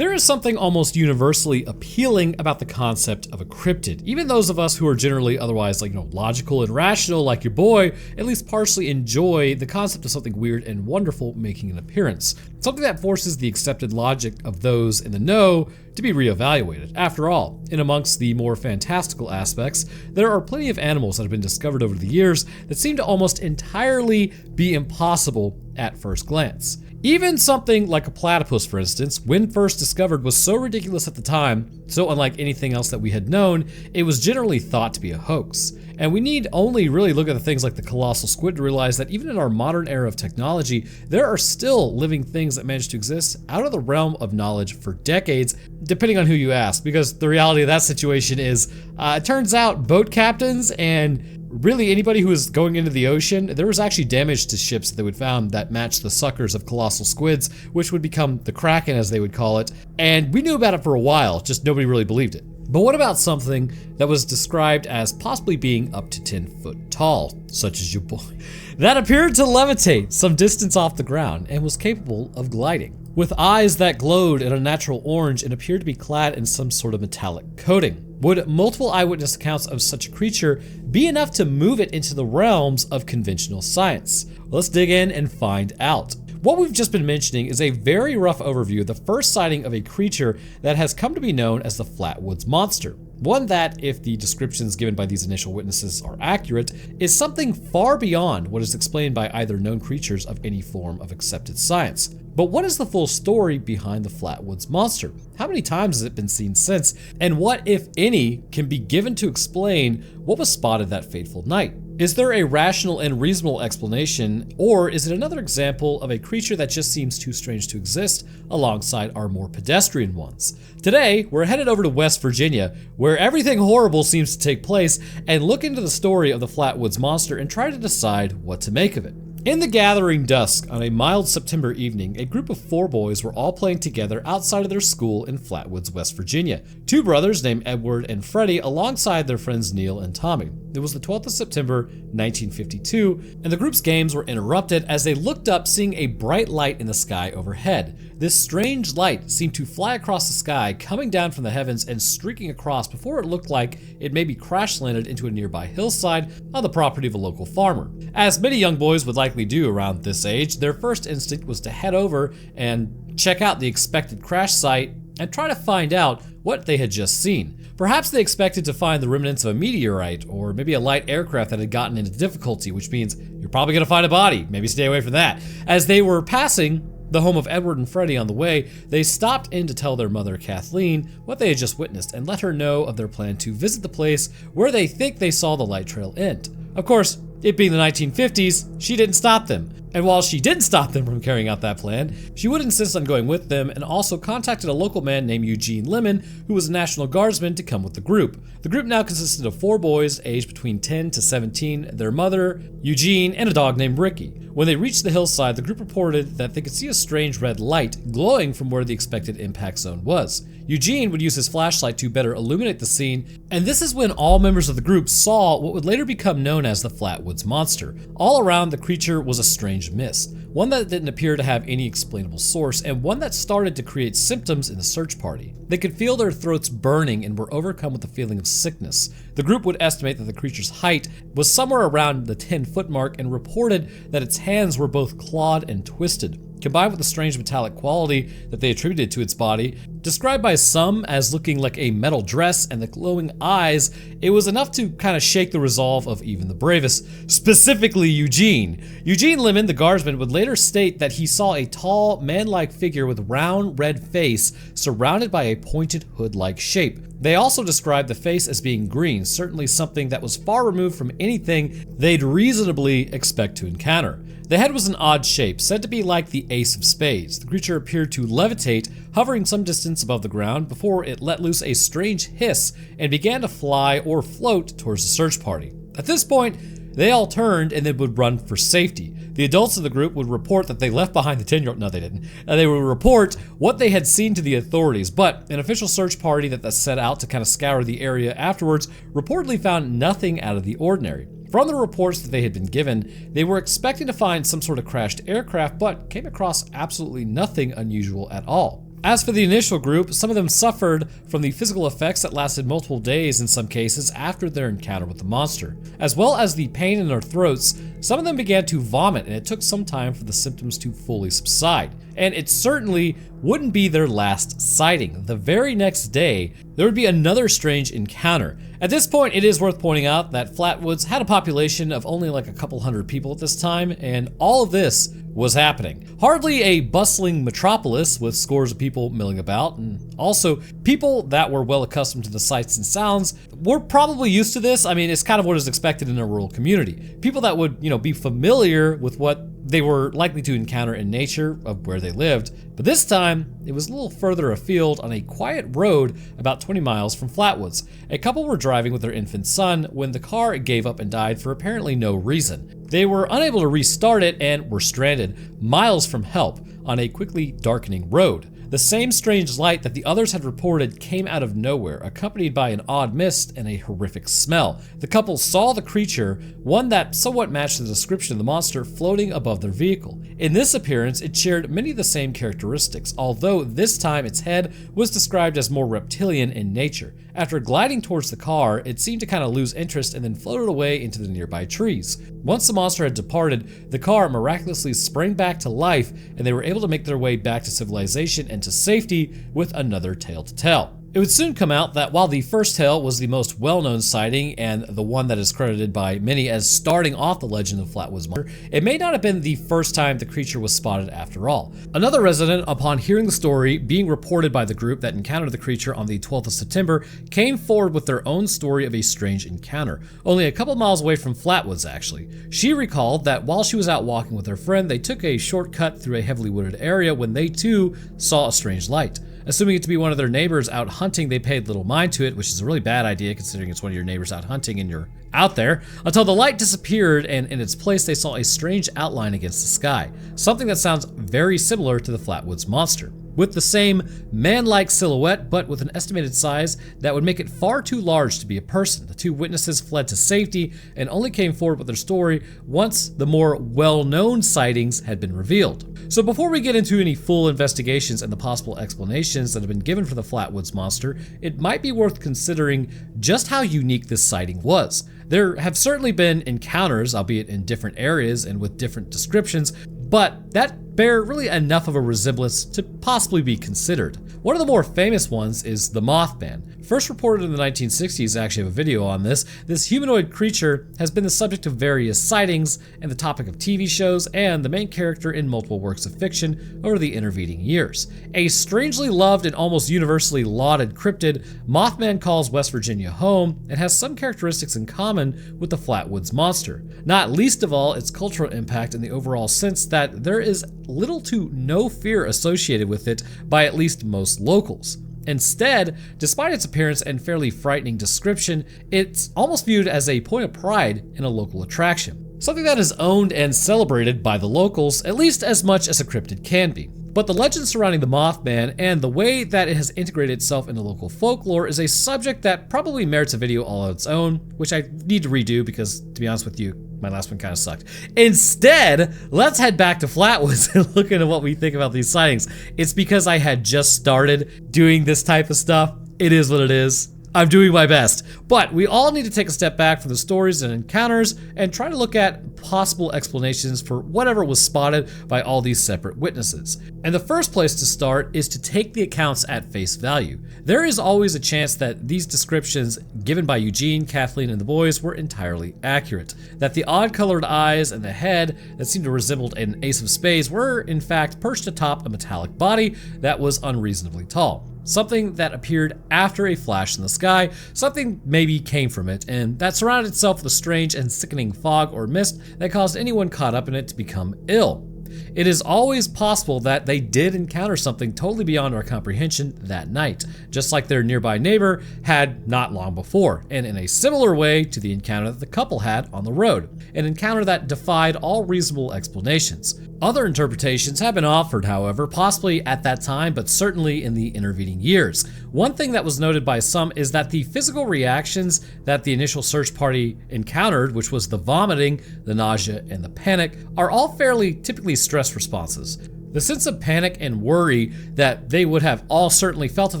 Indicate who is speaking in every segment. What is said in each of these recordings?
Speaker 1: There is something almost universally appealing about the concept of a cryptid. Even those of us who are generally otherwise logical and rational like your boy, at least partially enjoy the concept of something weird and wonderful making an appearance. Something that forces the accepted logic of those in the know to be reevaluated. After all, in amongst the more fantastical aspects, there are plenty of animals that have been discovered over the years that seem to almost entirely be impossible at first glance. Even something like a platypus, for instance, when first discovered, was so ridiculous at the time, so unlike anything else that we had known, it was generally thought to be a hoax. And we need only really look at the things like the colossal squid to realize that even in our modern era of technology, there are still living things that manage to exist out of the realm of knowledge for decades, depending on who you ask. Because the reality of that situation is, it turns out boat captains and really anybody who was going into the ocean, there was actually damage to ships that they would found that matched the suckers of colossal squids, which would become the Kraken, as they would call it. And we knew about it for a while, just nobody really believed it. But what about something that was described as possibly being up to 10 foot tall, such as your boy, that appeared to levitate some distance off the ground and was capable of gliding? With eyes that glowed in a natural orange and appeared to be clad in some sort of metallic coating. Would multiple eyewitness accounts of such a creature be enough to move it into the realms of conventional science? Let's dig in and find out. What we've just been mentioning is a very rough overview of the first sighting of a creature that has come to be known as the Flatwoods Monster. One that, if the descriptions given by these initial witnesses are accurate, is something far beyond what is explained by either known creatures of any form of accepted science. But what is the full story behind the Flatwoods Monster? How many times has it been seen since? And what, if any, can be given to explain what was spotted that fateful night? Is there a rational and reasonable explanation, or is it another example of a creature that just seems too strange to exist alongside our more pedestrian ones? Today, we're headed over to West Virginia, where everything horrible seems to take place, and look into the story of the Flatwoods Monster and try to decide what to make of it. In the gathering dusk on a mild September evening, a group of 4 boys were all playing together outside of their school in Flatwoods, West Virginia. 2 brothers named Edward and Freddie alongside their friends Neil and Tommy. It was the 12th of September, 1952, and the group's games were interrupted as they looked up, seeing a bright light in the sky overhead. This strange light seemed to fly across the sky, coming down from the heavens and streaking across before it looked like it maybe crash landed into a nearby hillside on the property of a local farmer. As many young boys would likely do around this age, their first instinct was to head over and check out the expected crash site and try to find out what they had just seen. Perhaps they expected to find the remnants of a meteorite or maybe a light aircraft that had gotten into difficulty, which means you're probably going to find a body. Maybe stay away from that. As they were passing the home of Edward and Freddie on the way, they stopped in to tell their mother, Kathleen, what they had just witnessed and let her know of their plan to visit the place where they think they saw the light trail end. Of course, it being the 1950s, she didn't stop them. And while she didn't stop them from carrying out that plan, she would insist on going with them and also contacted a local man named Eugene Lemon, who was a National Guardsman, to come with the group. The group now consisted of 4 boys aged between 10 to 17, their mother, Eugene, and a dog named Ricky. When they reached the hillside, the group reported that they could see a strange red light glowing from where the expected impact zone was. Eugene would use his flashlight to better illuminate the scene, and this is when all members of the group saw what would later become known as the Flatwoods Monster. All around, the creature was a strange mist, one that didn't appear to have any explainable source, and one that started to create symptoms in the search party. They could feel their throats burning and were overcome with a feeling of sickness. The group would estimate that the creature's height was somewhere around the 10-foot mark and reported that its hands were both clawed and twisted. Combined with the strange metallic quality that they attributed to its body, described by some as looking like a metal dress, and the glowing eyes, it was enough to kind of shake the resolve of even the bravest, specifically Eugene. Eugene Lemon, the guardsman, would later state that he saw a tall, man-like figure with round, red face surrounded by a pointed hood-like shape. They also described the face as being green, certainly something that was far removed from anything they'd reasonably expect to encounter. The head was an odd shape, said to be like the ace of spades. The creature appeared to levitate, hovering some distance above the ground before it let loose a strange hiss and began to fly or float towards the search party. At this point, they all turned and then would run for safety. The adults of the group would report that they left behind the 10-year-old. No, they didn't. They would report what they had seen to the authorities, but an official search party that set out to kind of scour the area afterwards reportedly found nothing out of the ordinary. From the reports that they had been given, they were expecting to find some sort of crashed aircraft, but came across absolutely nothing unusual at all. As for the initial group, some of them suffered from the physical effects that lasted multiple days in some cases after their encounter with the monster. As well as the pain in their throats, some of them began to vomit, and it took some time for the symptoms to fully subside. And it certainly wouldn't be their last sighting. The very next day, there would be another strange encounter. At this point, it is worth pointing out that Flatwoods had a population of only like a couple hundred people at this time, and all of this was happening. Hardly a bustling metropolis with scores of people milling about, and also people that were well accustomed to the sights and sounds were probably used to this. I mean, it's kind of what is expected in a rural community. People that would, be familiar with what they were likely to encounter in nature of where they lived, but this time it was a little further afield on a quiet road about 20 miles from Flatwoods. A couple were driving with their infant son when the car gave up and died for apparently no reason. They were unable to restart it and were stranded miles from help on a quickly darkening road. The same strange light that the others had reported came out of nowhere, accompanied by an odd mist and a horrific smell. The couple saw the creature, one that somewhat matched the description of the monster, floating above their vehicle. In this appearance, it shared many of the same characteristics, although this time its head was described as more reptilian in nature. After gliding towards the car, it seemed to kind of lose interest and then floated away into the nearby trees. Once the monster had departed, the car miraculously sprang back to life, and they were able to make their way back to civilization and to safety with another tale to tell. It would soon come out that while the first tale was the most well-known sighting and the one that is credited by many as starting off the legend of Flatwoods Monster, it may not have been the first time the creature was spotted after all. Another resident, upon hearing the story being reported by the group that encountered the creature on the 12th of September, came forward with their own story of a strange encounter, only a couple miles away from Flatwoods actually. She recalled that while she was out walking with her friend, they took a shortcut through a heavily wooded area when they too saw a strange light. Assuming it to be one of their neighbors out hunting, they paid little mind to it, which is a really bad idea considering it's one of your neighbors out hunting and you're out there, until the light disappeared and in its place they saw a strange outline against the sky, something that sounds very similar to the Flatwoods Monster. With the same man-like silhouette, but with an estimated size that would make it far too large to be a person. The two witnesses fled to safety and only came forward with their story once the more well-known sightings had been revealed. So before we get into any full investigations and the possible explanations that have been given for the Flatwoods Monster, it might be worth considering just how unique this sighting was. There have certainly been encounters, albeit in different areas and with different descriptions, but that bear really enough of a resemblance to possibly be considered. One of the more famous ones is the Mothman. First reported in the 1960s, I actually have a video on this. This humanoid creature has been the subject of various sightings and the topic of TV shows and the main character in multiple works of fiction over the intervening years. A strangely loved and almost universally lauded cryptid, Mothman calls West Virginia home and has some characteristics in common with the Flatwoods Monster. Not least of all, its cultural impact in the overall sense that there is little to no fear associated with it by at least most locals. Instead, despite its appearance and fairly frightening description, it's almost viewed as a point of pride in a local attraction. Something that is owned and celebrated by the locals, at least as much as a cryptid can be. But the legend surrounding the Mothman and the way that it has integrated itself into local folklore is a subject that probably merits a video all on its own, which I need to redo because, to be honest with you, my last one kind of sucked. Instead, let's head back to Flatwoods and look into what we think about these sightings. It's because I had just started doing this type of stuff. It is what it is. I'm doing my best, but we all need to take a step back from the stories and encounters and try to look at possible explanations for whatever was spotted by all these separate witnesses. And the first place to start is to take the accounts at face value. There is always a chance that these descriptions given by Eugene, Kathleen, and the boys were entirely accurate. That the odd colored eyes and the head that seemed to resemble an ace of spades were in fact perched atop a metallic body that was unreasonably tall. Something that appeared after a flash in the sky, something maybe came from it, and that surrounded itself with a strange and sickening fog or mist that caused anyone caught up in it to become ill. It is always possible that they did encounter something totally beyond our comprehension that night, just like their nearby neighbor had not long before, and in a similar way to the encounter that the couple had on the road, an encounter that defied all reasonable explanations. Other interpretations have been offered, however, possibly at that time, but certainly in the intervening years. One thing that was noted by some is that the physical reactions that the initial search party encountered, which was the vomiting, the nausea, and the panic, are all fairly typically stress responses. The sense of panic and worry that they would have all certainly felt at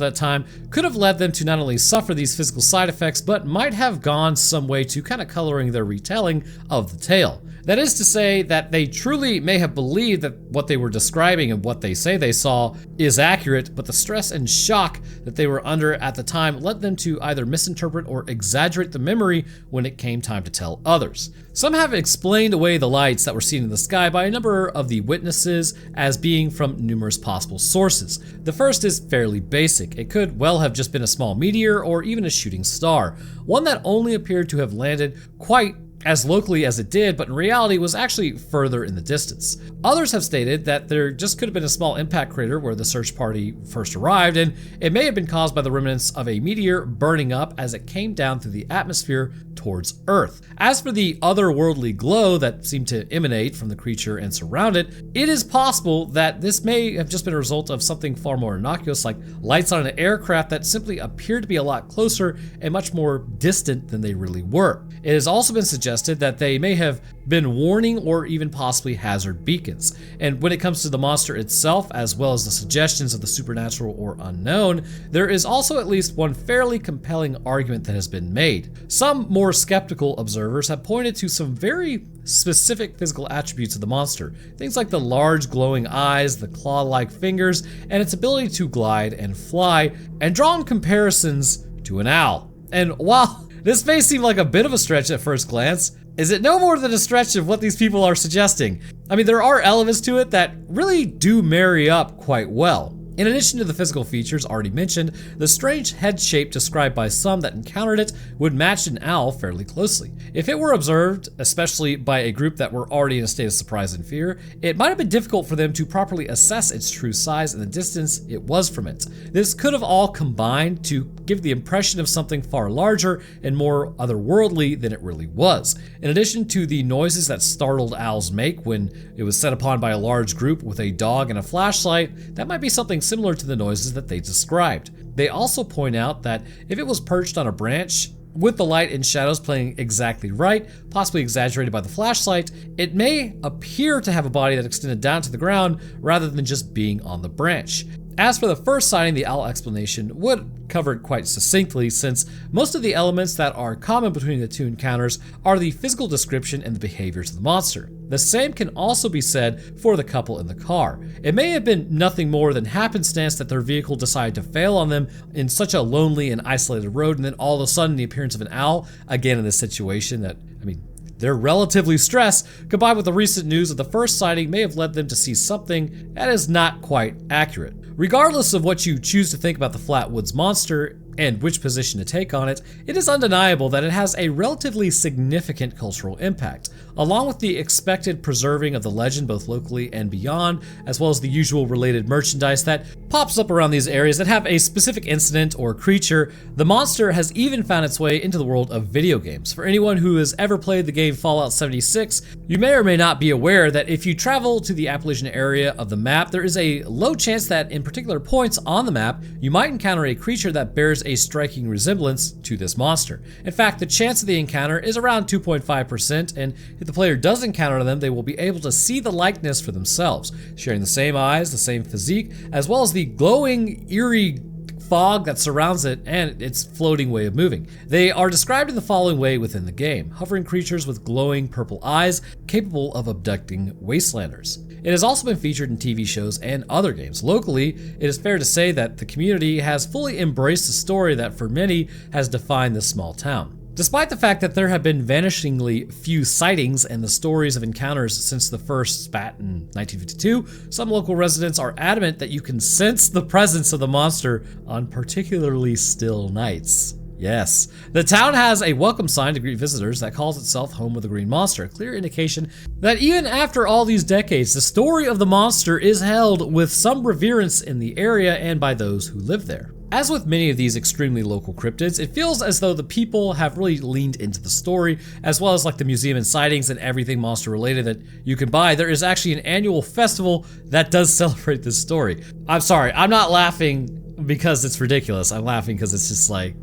Speaker 1: that time could have led them to not only suffer these physical side effects, but might have gone some way to kind of coloring their retelling of the tale. That is to say that they truly may have believed that what they were describing and what they say they saw is accurate, but the stress and shock that they were under at the time led them to either misinterpret or exaggerate the memory when it came time to tell others. Some have explained away the lights that were seen in the sky by a number of the witnesses as being from numerous possible sources. The first is fairly basic. It could well have just been a small meteor or even a shooting star, one that only appeared to have landed quite as locally as it did, but in reality was actually further in the distance. Others have stated that there just could have been a small impact crater where the search party first arrived, and it may have been caused by the remnants of a meteor burning up as it came down through the atmosphere towards Earth. As for the otherworldly glow that seemed to emanate from the creature and surround it, it is possible that this may have just been a result of something far more innocuous, like lights on an aircraft that simply appeared to be a lot closer and much more distant than they really were. It has also been suggested that they may have been warning or even possibly hazard beacons. And when it comes to the monster itself, as well as the suggestions of the supernatural or unknown, there is also at least one fairly compelling argument that has been made. Some more skeptical observers have pointed to some very specific physical attributes of the monster. Things like the large glowing eyes, the claw-like fingers, and its ability to glide and fly, and drawn comparisons to an owl. And while this may seem like a bit of a stretch at first glance, is it no more than a stretch of what these people are suggesting? I mean, there are elements to it that really do marry up quite well. In addition to the physical features already mentioned, the strange head shape described by some that encountered it would match an owl fairly closely. If it were observed, especially by a group that were already in a state of surprise and fear, it might have been difficult for them to properly assess its true size and the distance it was from it. This could have all combined to give the impression of something far larger and more otherworldly than it really was. In addition to the noises that startled owls make when it was set upon by a large group with a dog and a flashlight, that might be something similar to the noises that they described. They also point out that if it was perched on a branch, with the light and shadows playing exactly right, possibly exaggerated by the flashlight, it may appear to have a body that extended down to the ground rather than just being on the branch. As for the first sighting, the owl explanation would cover it quite succinctly, since most of the elements that are common between the two encounters are the physical description and the behaviors of the monster. The same can also be said for the couple in the car. It may have been nothing more than happenstance that their vehicle decided to fail on them in such a lonely and isolated road, and then all of a sudden the appearance of an owl, again in this situation that, they're relatively stressed, combined with the recent news of the first sighting, may have led them to see something that is not quite accurate. Regardless of what you choose to think about the Flatwoods Monster and which position to take on it, it is undeniable that it has a relatively significant cultural impact, along with the expected preserving of the legend both locally and beyond, as well as the usual related merchandise that pops up around these areas that have a specific incident or creature. The monster has even found its way into the world of video games. For anyone who has ever played the game Fallout 76, you may or may not be aware that if you travel to the Appalachian area of the map, there is a low chance that in particular points on the map, you might encounter a creature that bears a striking resemblance to this monster. In fact, the chance of the encounter is around 2.5%, and if the player does encounter them, they will be able to see the likeness for themselves, sharing the same eyes, the same physique, as well as the glowing, eerie fog that surrounds it and its floating way of moving. They are described in the following way within the game: hovering creatures with glowing purple eyes capable of abducting wastelanders. It has also been featured in TV shows and other games. Locally, it is fair to say that the community has fully embraced the story that for many has defined this small town. Despite the fact that there have been vanishingly few sightings and the stories of encounters since the first spat in 1952, some local residents are adamant that you can sense the presence of the monster on particularly still nights. Yes, the town has a welcome sign to greet visitors that calls itself Home of the Green Monster, a clear indication that even after all these decades, the story of the monster is held with some reverence in the area and by those who live there. As with many of these extremely local cryptids, it feels as though the people have really leaned into the story, as well as like the museum and sightings and everything monster related that you can buy. There is actually an annual festival that does celebrate this story. I'm sorry, I'm not laughing because it's ridiculous. I'm laughing because it's just like,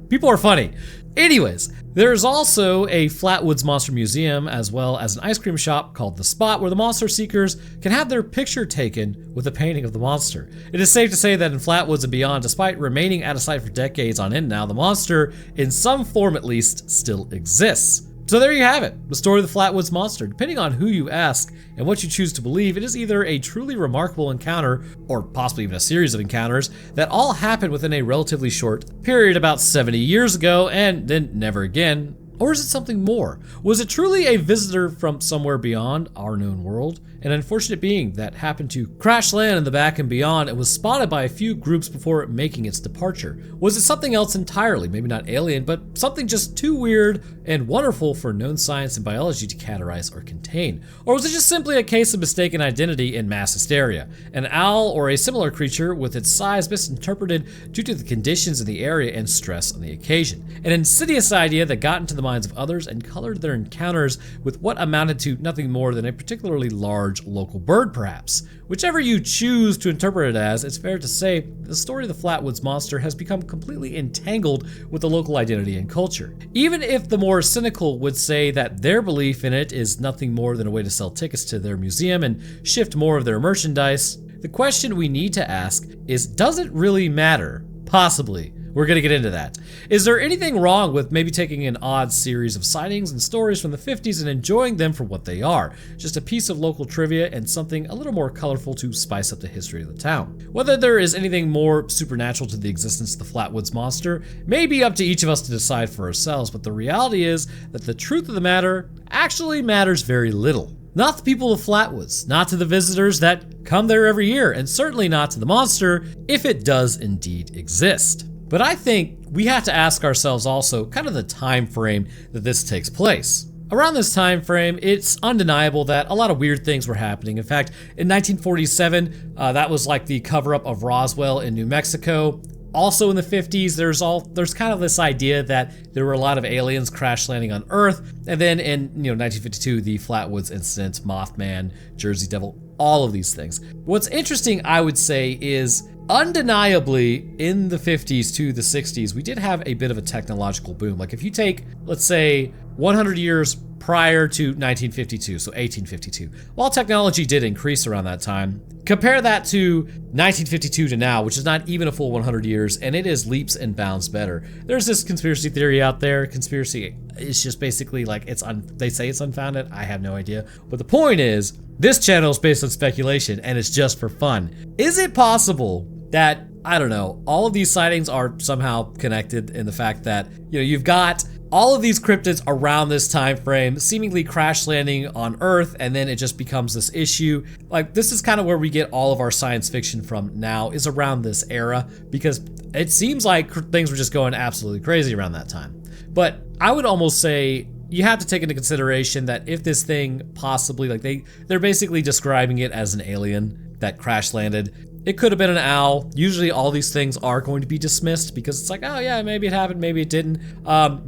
Speaker 1: People are funny. Anyways, there's also a Flatwoods Monster Museum as well as an ice cream shop called The Spot where the monster seekers can have their picture taken with a painting of the monster. It is safe to say that in Flatwoods and beyond, despite remaining out of sight for decades on end now, the monster, in some form at least, still exists. So there you have it, the story of the Flatwoods Monster. Depending on who you ask and what you choose to believe, it is either a truly remarkable encounter, or possibly even a series of encounters, that all happened within a relatively short period about 70 years ago and then never again. Or is it something more? Was it truly a visitor from somewhere beyond our known world? An unfortunate being that happened to crash land in the back and beyond and was spotted by a few groups before making its departure? Was it something else entirely? Maybe not alien, but something just too weird and wonderful for known science and biology to categorize or contain? Or was it just simply a case of mistaken identity and mass hysteria? An owl or a similar creature with its size misinterpreted due to the conditions in the area and stress on the occasion? An insidious idea that got into the minds of others and colored their encounters with what amounted to nothing more than a particularly large local bird, perhaps. Whichever you choose to interpret it as, it's fair to say the story of the Flatwoods Monster has become completely entangled with the local identity and culture. Even if the more cynical would say that their belief in it is nothing more than a way to sell tickets to their museum and shift more of their merchandise, the question we need to ask is, does it really matter? Possibly. We're gonna get into that. Is there anything wrong with maybe taking an odd series of sightings and stories from the 50s and enjoying them for what they are? Just a piece of local trivia and something a little more colorful to spice up the history of the town. Whether there is anything more supernatural to the existence of the Flatwoods Monster may be up to each of us to decide for ourselves, but the reality is that the truth of the matter actually matters very little. Not the people of Flatwoods, not to the visitors that come there every year, and certainly not to the monster if it does indeed exist. But I think we have to ask ourselves also kind of the time frame that this takes place. Around this time frame, it's undeniable that a lot of weird things were happening. In fact, in 1947, that was like the cover-up of Roswell in New Mexico. Also in the 50s, there's kind of this idea that there were a lot of aliens crash landing on Earth. And then in 1952, the Flatwoods incident, Mothman, Jersey Devil, all of these things. What's interesting, I would say, is undeniably in the 50s to the 60s, we did have a bit of a technological boom. Like if you take, let's say, 100 years prior to 1952, so 1852, while technology did increase around that time, compare that to 1952 to now, which is not even a full 100 years, and it is leaps and bounds better. There's this conspiracy theory out there. Conspiracy is just basically like they say it's unfounded. I have no idea. But the point is, this channel is based on speculation, and it's just for fun. Is it possible that, I don't know, all of these sightings are somehow connected in the fact that, you've got all of these cryptids around this time frame seemingly crash landing on Earth, and then it just becomes this issue. Like, this is kind of where we get all of our science fiction from now, is around this era, because it seems like things were just going absolutely crazy around that time. But I would almost say you have to take into consideration that if this thing possibly, like they're basically describing it as an alien that crash landed. It could have been an owl. Usually all these things are going to be dismissed because it's like, oh yeah, maybe it happened, maybe it didn't.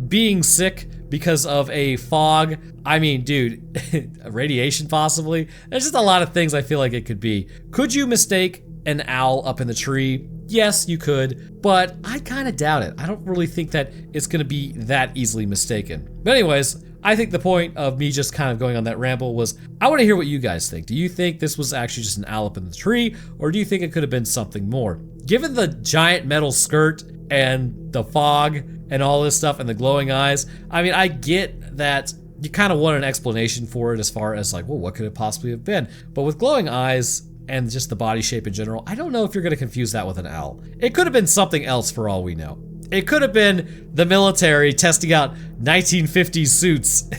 Speaker 1: Being sick because of a fog. I mean, dude, radiation possibly. There's just a lot of things I feel like it could be. Could you mistake an owl up in the tree? Yes, you could, but I kind of doubt it. I don't really think that it's gonna be that easily mistaken. But anyways, I think the point of me just kind of going on that ramble was, I want to hear what you guys think. Do you think this was actually just an owl up in the tree, or do you think it could have been something more? Given the giant metal skirt and the fog and all this stuff and the glowing eyes, I mean, I get that you kind of want an explanation for it as far as like, well, what could it possibly have been? But with glowing eyes and just the body shape in general, I don't know if you're going to confuse that with an owl. It could have been something else for all we know. It could have been the military testing out 1950s suits.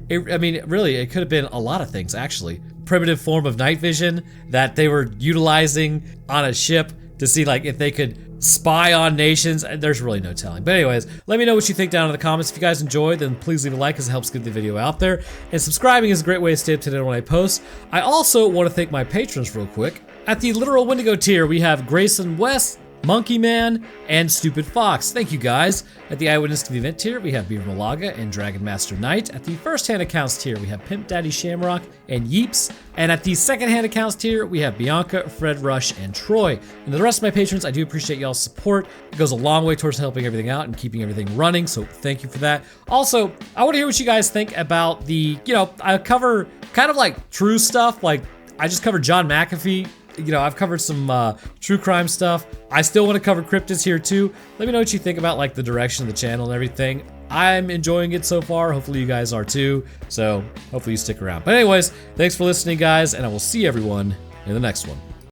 Speaker 1: Really, it could have been a lot of things, actually. Primitive form of night vision that they were utilizing on a ship to see like if they could spy on nations. There's really no telling. But anyways, let me know what you think down in the comments. If you guys enjoyed, then please leave a like, because it helps get the video out there. And subscribing is a great way to stay up to date when I post. I also want to thank my patrons real quick. At the Literal Wendigo tier, we have Grayson West, Monkey Man, and Stupid Fox. Thank you guys. At the Eyewitness to the Event tier, we have Beaver Malaga and Dragon Master Knight. At the first-hand accounts tier, we have Pimp Daddy Shamrock and Yeeps. And at the second-hand accounts tier, we have Bianca, Fred Rush, and Troy. And to the rest of my patrons, I do appreciate y'all's support. It goes a long way towards helping everything out and keeping everything running, so thank you for that. Also, I want to hear what you guys think about the, I cover kind of like true stuff, like I just covered John McAfee. I've covered some true crime stuff. I still want to cover cryptids here too. Let me know what you think about like the direction of the channel and everything. I'm enjoying it so far. Hopefully you guys are too. So hopefully you stick around. But anyways, thanks for listening guys, and I will see everyone in the next one.